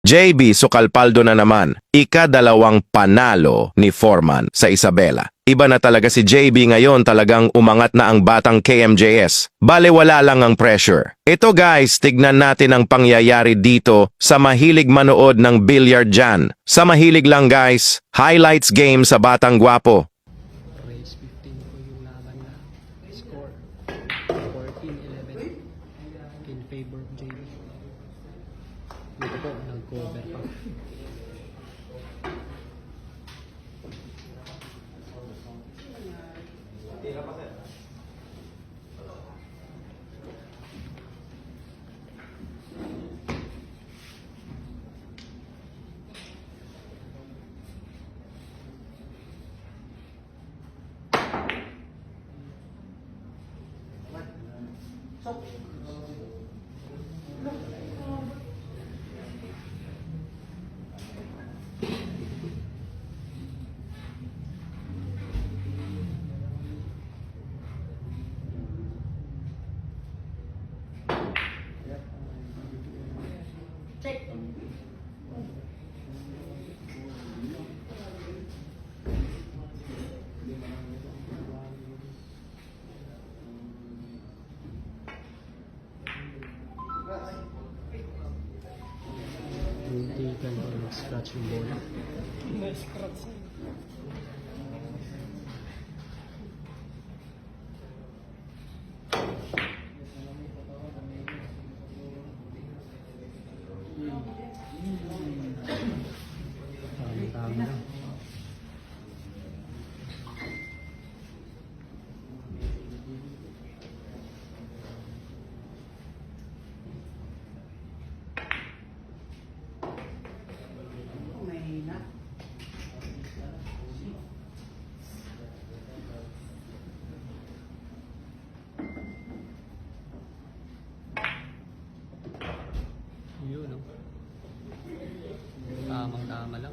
JB Sukalpaldo na naman, ika-2 panalo ni Foreman sa Isabela. Iba na talaga si JB ngayon, talagang umangat na ang batang KMJS. Bale wala lang ang pressure. Ito guys, tignan natin ang pangyayari dito sa mahilig manood ng billiard dyan. Sa mahilig lang guys, highlights game sa Batang Gwapo. Race 15 po yung laban na score 14-11 in favor of JB. Dito po, nag-cover pa. Hindi ka na nag-scratch yung bola. Tama lang. Yun, no? Tamang-tama lang.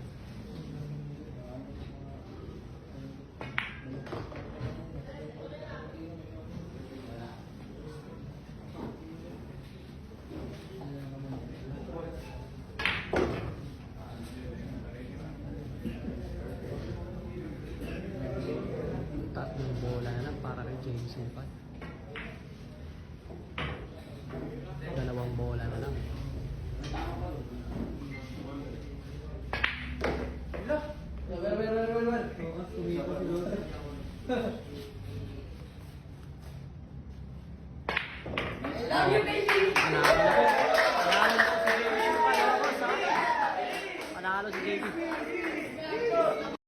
Tatlong bola na lang para kay James Pat. 2 bola na lang. Panalo si JB.